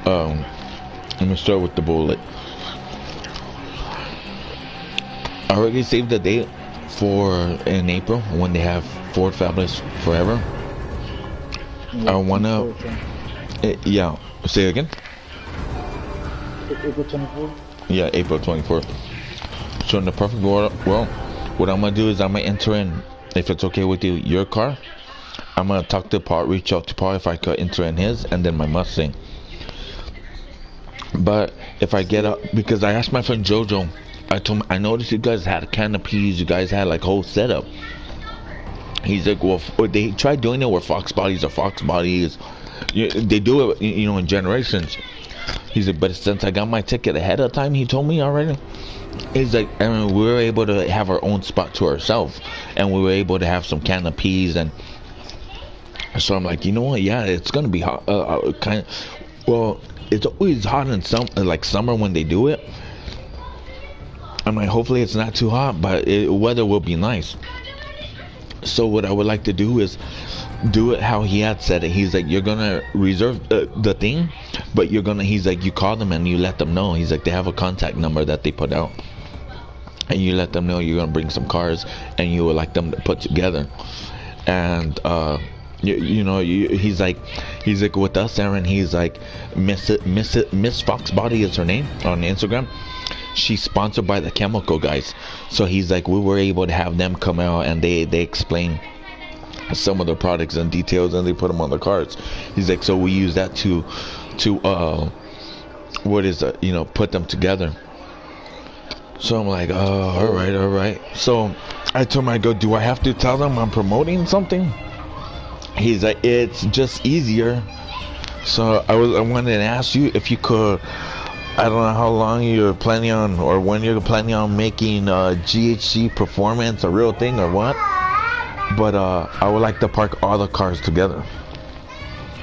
Let me start with the bullet. I already saved the date for in April when they have Ford Fabulous Forever. Yeah, I wanna, yeah. Say it again. April 24th. Yeah, April 24th. So in the perfect world, what I'm gonna do is I'm gonna enter in, if it's okay with you, your car. I'm gonna talk to Paul, reach out to Paul if I could enter in his, and then my Mustang. But if I get up, because I asked my friend Jojo, I told him, I noticed you guys had canopies, you guys had like whole setup. He's like, well, they tried doing it with Foxbodies or Foxbodies. They do it, you know, in generations. He's like, but since I got my ticket ahead of time, he told me already. He's like, I mean, we were able to have our own spot to ourselves, and we were able to have some canopies, and so I'm like, you know what? Yeah, it's gonna be hot. Kind of. Well, it's always hot in like summer when they do it. I'm like, hopefully it's not too hot, but weather will be nice. So what I would like to do is do it how he had said it. He's like, you're gonna reserve the thing, but you're gonna, he's like, you call them and you let them know. He's like, they have a contact number that they put out, and you let them know you're gonna bring some cars and you would like them to put together. And he's like with us, Aaron. He's like, Miss Foxbody is her name on Instagram. She's sponsored by the chemical guys. So he's like, we were able to have them come out and they explain some of the products and details, and they put them on the cards. He's like, so we use that to what is it, you know, put them together. So I'm like, oh, all right. So I told him, I go, do I have to tell them I'm promoting something? He's like, it's just easier. So I wanted to ask you if you could, I don't know how long you're planning on, or when you're planning on making GHC Performance a real thing or what, but I would like to park all the cars together.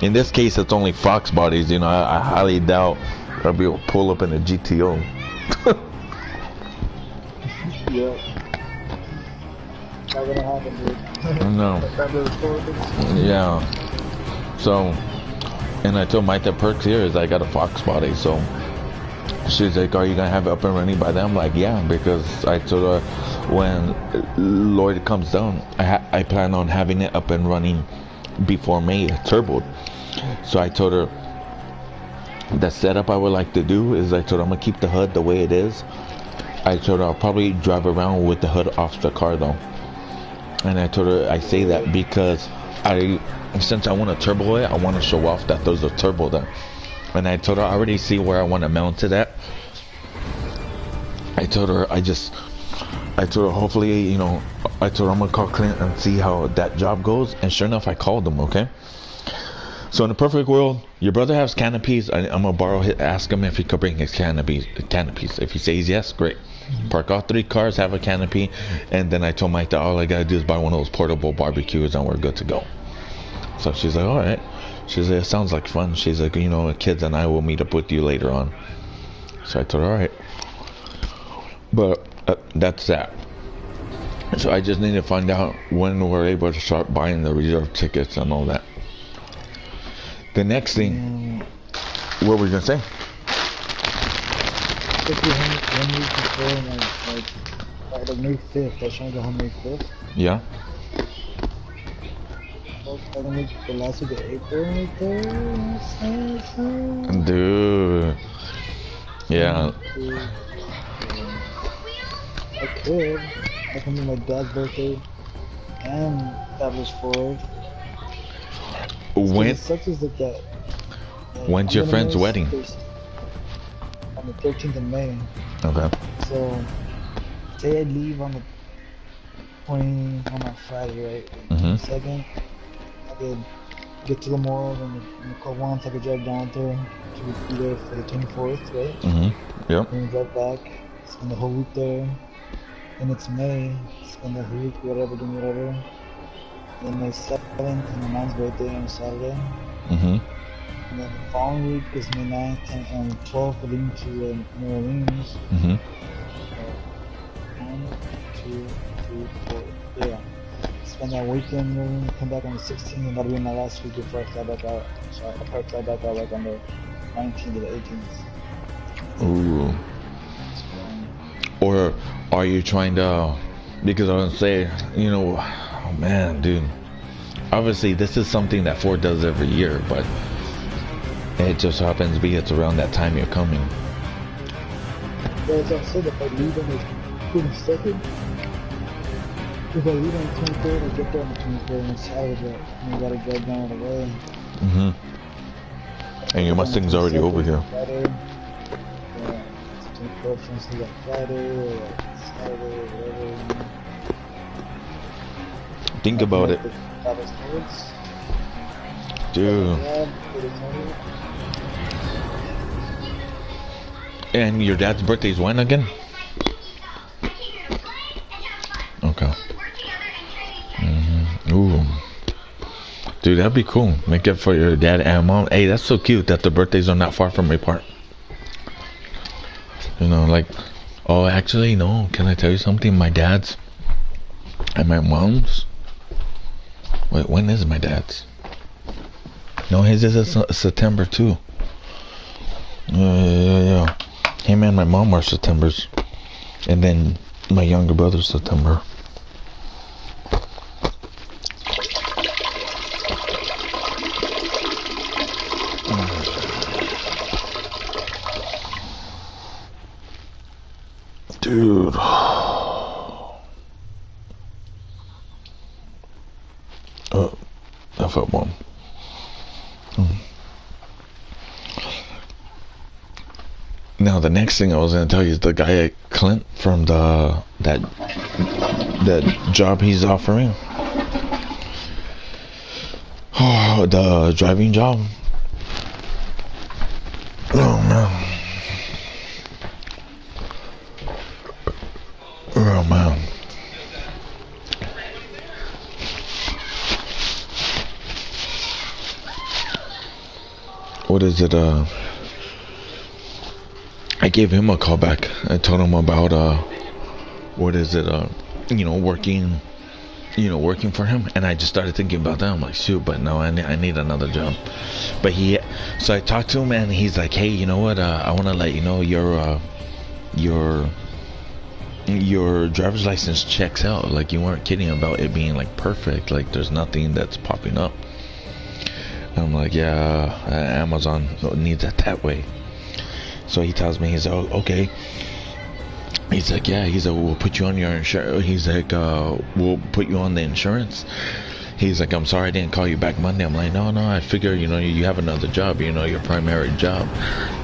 In this case, it's only Foxbodies. You know, I highly doubt I'll be able to pull up in a GTO. Yeah. Not gonna happen, dude. No. Yeah. So, and I told Mike that perks here is I got a Foxbody, so she's like, are you gonna have it up and running by then? I'm like, yeah, because I told her when Lloyd comes down, I plan on having it up and running before May, turboed. So I told her the setup I would like to do is, I told her I'm gonna keep the hood the way it is. I told her I'll probably drive around with the hood off the car though. And I told her I say that because since I want to turbo it, I want to show off that there's a turbo there. And I told her I already see where I want to mount it at. I told her hopefully, you know, I told her I'm gonna call Clint and see how that job goes. And sure enough, I called him. Okay. So in the perfect world, your brother has canopies. I'm gonna borrow his, ask him if he could bring his canopies. If he says yes, great. Park all 3 cars, have a canopy, and then I told Mike that all I gotta do is buy one of those portable barbecues and we're good to go. So she's like, all right. She's like, it sounds like fun. She's like, you know, the kids and I will meet up with you later on. So I told her, all right. But that's that. So I just need to find out when we're able to start buying the reserve tickets and all that. The next thing, what were we gonna say? If you home 1 week before, like May 5th, I was trying to go home May 5th. Yeah. The last week of April right there. Dude. Yeah. I could. I can do my dad's birthday and that was Ford. When? It sucks is that When's your friend's wedding? On the 13th of May. Okay. So, say I leave on the 20, on that Friday, right? Mhm. 2nd. I could get to the mall and once I could drive down there to be there for the 24th, right? Mhm. Yep. And drive back, spend the whole week there. And it's May, spend the whole week, whatever, doing whatever. Then the 7th and my mom's birthday on Saturday. Mhm. And then the following week is May 9th, 10th, and 12th, leading to New Orleans. Mhm. 1, 2, 3, 4. Yeah. Spend that weekend, come back on the 16th, and that'll be my last week before I fly back out. So I probably fly back out like on the 19 to the 18s. Ooh. Or are you trying to, because I was gonna say, you know, oh man, dude. Obviously, this is something that Ford does every year, but it just happens to be it's around that time you're coming. Yeah, as I said, if I leave on the 22nd, if I leave on the 23rd, I get there on the 23rd and it's Saturday, and I gotta drive down all the way. Mm-hmm. And your Mustang's already over here. Friday. Yeah, it's 24th, since we got Friday or Saturday or whatever. Think about it. Dude. And your dad's birthday's when again? Okay. Ooh. Dude, that'd be cool. Make it for your dad and mom. Hey, that's so cute that the birthdays are not far from apart. You know, like, oh, actually, no. Can I tell you something? My dad's and my mom's. Wait, when is my dad's? No, his is September too. Yeah. Him and my mom are Septembers. And then my younger brother's September. Dude. Oh, I felt warm. Now the next thing I was gonna tell you is the guy at Clint from that job he's offering. Oh, the driving job. Oh man. Oh man. What is it? I gave him a call back. I told him about what is it? Working for him, and I just started thinking about that. I'm like, shoot, but no, I need another job. But so I talked to him, and he's like, hey, you know what? I want to let you know your driver's license checks out. Like, you weren't kidding about it being like perfect. Like, there's nothing that's popping up. And I'm like, yeah, Amazon needs it that way. So he tells me, he's like, oh, okay. He's like, yeah. He's like, we'll put you on your insurance. He's like, we'll put you on the insurance. He's like, I'm sorry I didn't call you back Monday. I'm like, no, I figure, you have another job, your primary job.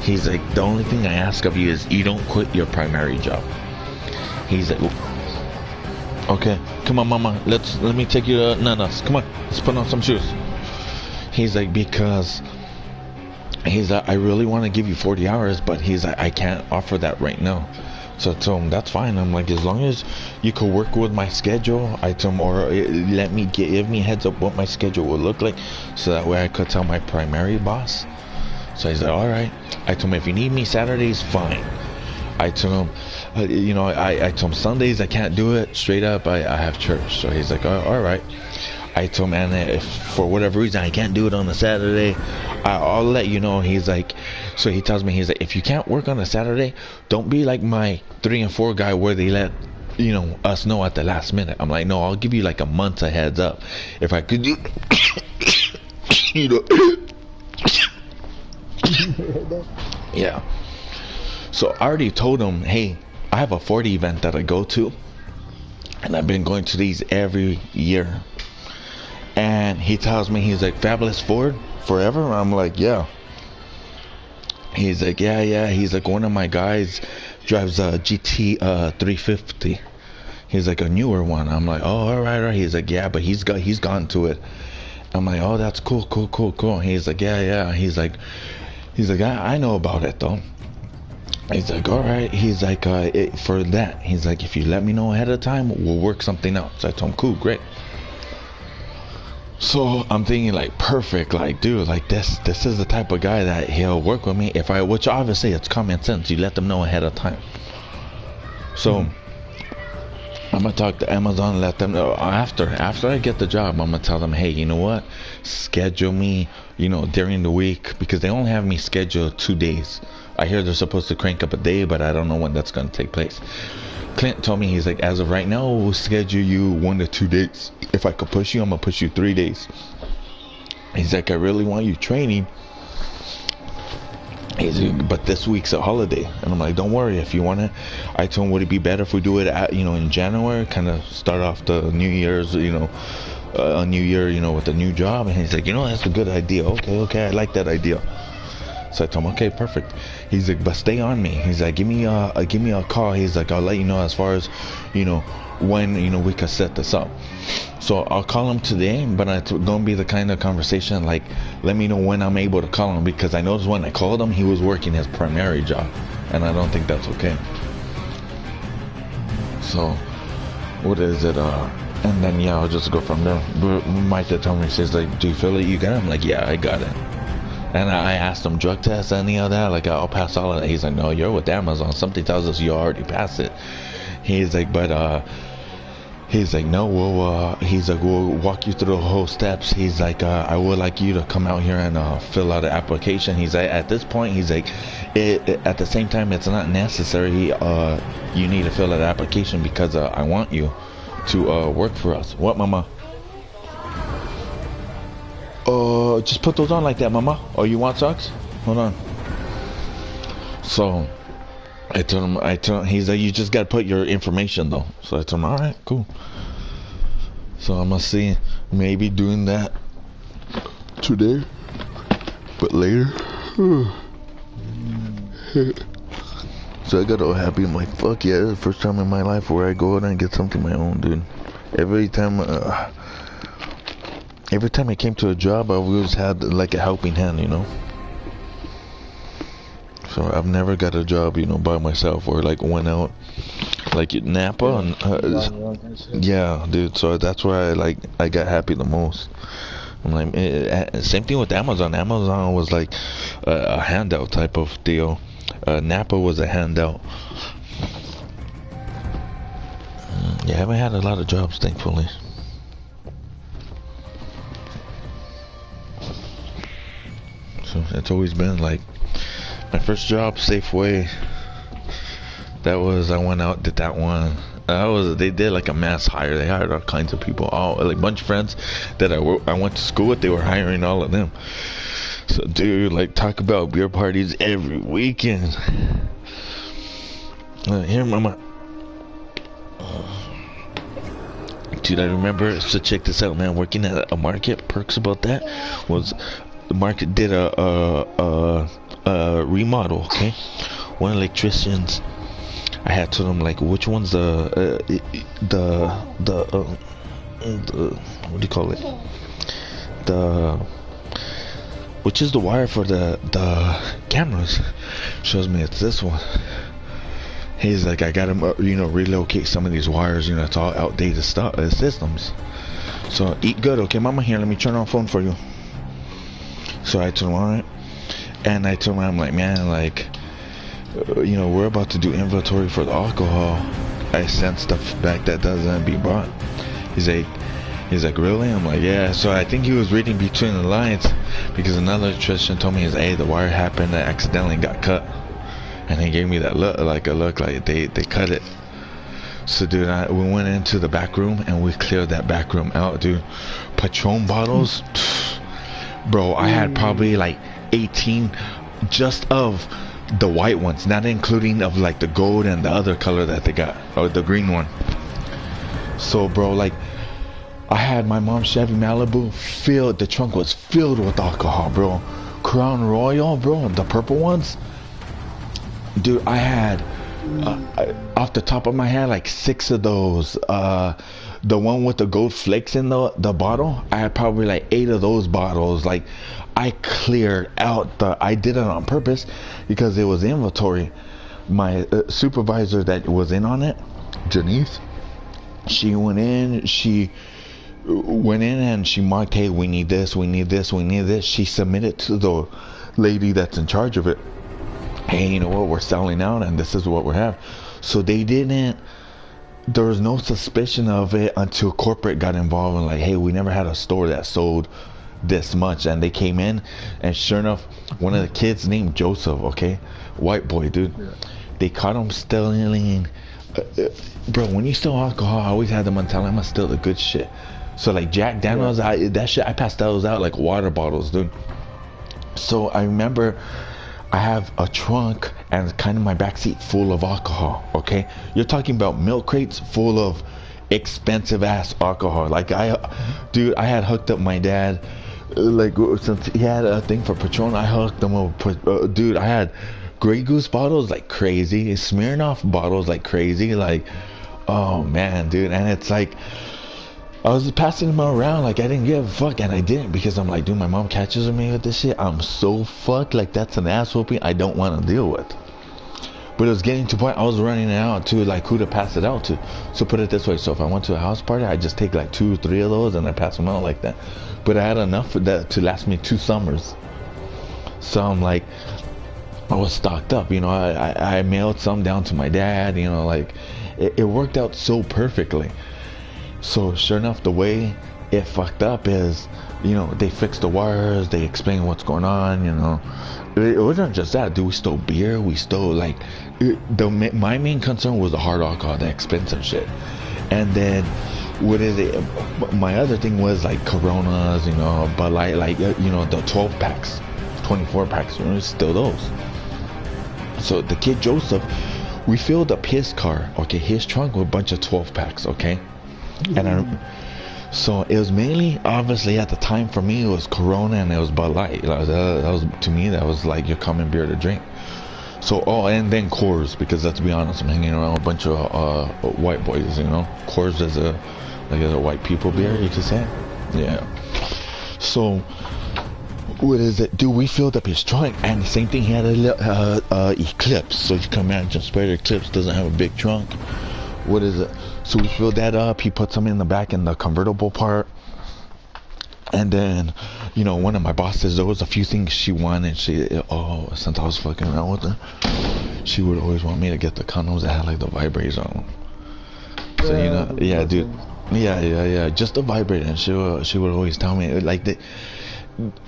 He's like, the only thing I ask of you is you don't quit your primary job. He's like, okay, come on, mama, let me take you to Nana's. Come on, let's put on some shoes. He's like, because he's like, I really want to give you 40 hours, but he's like, I can't offer that right now. So I told him, that's fine. I'm like, as long as you could work with my schedule, I told him, or give me a heads up what my schedule would look like, so that way I could tell my primary boss. So he's like, all right. I told him, if you need me Saturdays, fine. I told him, I told him Sundays I can't do it. Straight up, I have church. So he's like, all right. I told him, and if for whatever reason I can't do it on a Saturday, I'll let you know. He's like, so he tells me, he's like, if you can't work on a Saturday, don't be like my 3 and 4 guy where they let us know at the last minute. I'm like, no, I'll give you like a month a heads up if I could do yeah. So I already told him, hey, I have a 40 event that I go to, and I've been going to these every year. And he tells me, he's like, Fabulous Ford forever? I'm like, yeah. He's like, yeah. He's like, one of my guys drives a GT 350. He's like, a newer one. I'm like, oh, all right. He's like, yeah, but he's gone to it. I'm like, oh, that's cool. He's like, yeah. He's like, I know about it though. He's like, all right. He's like, for that, he's like, if you let me know ahead of time, we'll work something out. So I told him, cool, great. So I'm thinking, like, perfect, like, dude, like, this is the type of guy that he'll work with me which obviously it's common sense. You let them know ahead of time. So I'm gonna talk to Amazon, let them know after I get the job. I'm gonna tell them, hey, you know what? Schedule me, you know, during the week, because they only have me scheduled 2 days. I hear they're supposed to crank up a day, but I don't know when that's gonna take place. Clint told me, he's like, as of right now, we'll schedule you 1 to 2 days. If I could push you, I'm gonna push you 3 days. He's like, I really want you training. He's like, but this week's a holiday. And I'm like, don't worry, if you want to. I told him, would it be better if we do it at, you know, in January, kind of start off the New Year's, you know, a new year, you know, with a new job. And he's like, you know, that's a good idea. Okay, I like that idea. So I told him, okay, perfect. He's like, but stay on me. He's like, give me a call. He's like, I'll let you know as far as, you know, when, you know, we can set this up. So I'll call him today, but it's gonna be the kind of conversation like, let me know when I'm able to call him, because I noticed when I called him, he was working his primary job, and I don't think that's okay. So, what is it? And then yeah, I'll just go from there. But Mike did tell me, he says like, do you feel it? You got it? I'm like, yeah, I got it. And I asked him, drug test, any of that? Like, I'll pass all of that. He's like, no, you're with Amazon. Something tells us you already passed it. He's like, but he's like, no, we'll walk you through the whole steps. He's like, I would like you to come out here and fill out an application. He's like, at this point, he's like, at the same time, it's not necessary. You need to fill out an application because I want you to work for us. What, mama? Just put those on like that, mama. Oh, you want socks? Hold on. So I told him, he's like, you just gotta put your information though. So I told him, all right, cool. So I'm gonna see, maybe doing that today, but later. So I got all happy. I'm like, fuck yeah, this is the first time in my life where I go out and get something my own, dude. Every time I came to a job, I always had like a helping hand, you know. So I've never got a job, you know, by myself, or like went out like at Napa and yeah, dude. So that's where I got happy the most. I'm like, same thing with Amazon. Amazon was like a handout type of deal. Napa was a handout. Yeah, I haven't had a lot of jobs, thankfully. So it's always been like my first job, Safeway. That was, I went out, did that one. They did like a mass hire. They hired all kinds of people. All like a bunch of friends that I went to school with. They were hiring all of them. So dude, like, talk about beer parties every weekend. Here, mama. Dude, I remember. So check this out, man. Working at a market. Perks about that was the market did a remodel. Okay, one electricians. I had told him like, which one's the what do you call it? Which is the wire for the cameras? Shows me it's this one. He's like, I gotta relocate some of these wires. You know, it's all outdated stuff, systems. So eat good, okay, mama. Here, let me turn on phone for you. So I told him, all right. And I told him, I'm like, man, like, we're about to do inventory for the alcohol. I sent stuff back that doesn't be bought. He's like, really? I'm like, yeah. So I think he was reading between the lines, because another electrician told me, hey, the wire happened, that accidentally got cut. And he gave me that look, like they cut it. So dude, we went into the back room and we cleared that back room out, dude. Patron bottles, bro, I had probably like 18 just of the white ones, not including of like the gold and the other color that they got, or the green one. So bro, like, I had my mom's Chevy Malibu filled, the trunk was filled with alcohol, bro. Crown Royal, bro, the purple ones. Dude, I had, off the top of my head, like 6 of those. The one with the gold flakes in the bottle, I had probably like 8 of those bottles. Like, I cleared out I did it on purpose because it was inventory. My supervisor that was in on it, Janice, she went in and she marked, hey, we need this, we need this, we need this. She submitted to the lady that's in charge of it, hey, you know what, we're selling out and this is what we have. So they didn't there was no suspicion of it until corporate got involved and like, hey, we never had a store that sold this much. And they came in, and sure enough, one of the kids named Joseph, okay, white boy, dude, they caught him stealing. Bro, when you steal alcohol, I always had the mentality, I'm gonna steal the good shit. So like Jack Daniels, that shit, I passed those out like water bottles, dude. So I remember I have a trunk and kind of my backseat full of alcohol, okay? You're talking about milk crates full of expensive ass alcohol. Like dude, I had hooked up my dad, like since he had a thing for Patron, I hooked him up. Dude, I had Grey Goose bottles like crazy, Smirnoff bottles like crazy, like, oh man, dude. And it's like, I was passing them around like I didn't give a fuck, and I didn't, because I'm like, dude, my mom catches me with this shit, I'm so fucked. Like, that's an ass whooping I don't want to deal with. But it was getting to a point I was running out to like who to pass it out to. So put it this way, so if I went to a house party, I just take like 2 or 3 of those and I pass them out like that. But I had enough for that to last me 2 summers. So I'm like, I was stocked up, you know. I mailed some down to my dad, you know, like it worked out so perfectly. So sure enough, the way it fucked up is, you know, they fixed the wires, they explained what's going on, you know. It wasn't just that, dude. We stole beer, we stole like my main concern was the hard alcohol, the expensive shit. And then what is it, my other thing was like Coronas, you know, but like you know, the 12 packs, 24 packs, you know, still those. So the kid Joseph, we filled up his car, okay, his trunk with a bunch of 12 packs, okay. And so it was mainly, obviously at the time for me, it was Corona and it was Bud Light. That was to me, that was like your common beer to drink. So, and then Coors, because let's be honest, I'm hanging around with a bunch of white boys, you know. Coors is a white people beer, you could say. Yeah. So what is it, dude? We filled up his trunk, and the same thing, he had a Eclipse. So you can imagine, Spider Eclipse doesn't have a big trunk. What is it? So we filled that up. He put some in the back in the convertible part. And then, you know, one of my bosses, there was a few things she wanted. Since I was fucking around with her, she would always want me to get the condoms that had like the vibrators on them. So, you know, yeah, dude. Yeah. Just the vibrator. And she would always tell me, like,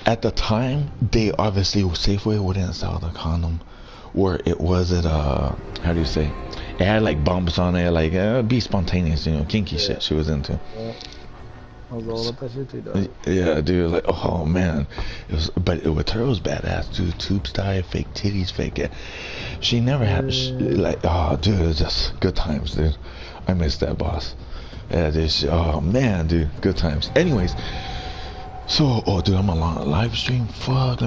at the time, they obviously, Safeway wouldn't sell the condom where it was at, how do you say? It had like bumps on it, like be spontaneous, you know, kinky shit she was into. I was all up that shit too, though. Yeah, dude, like, oh man, but with her it was badass, dude. Tube style, fake titties, fake it. She never had like, oh dude, it was just good times, dude. I miss that boss. Yeah, this, oh man, dude, good times. Anyways, so, oh dude, I'm on a live stream. Fuck.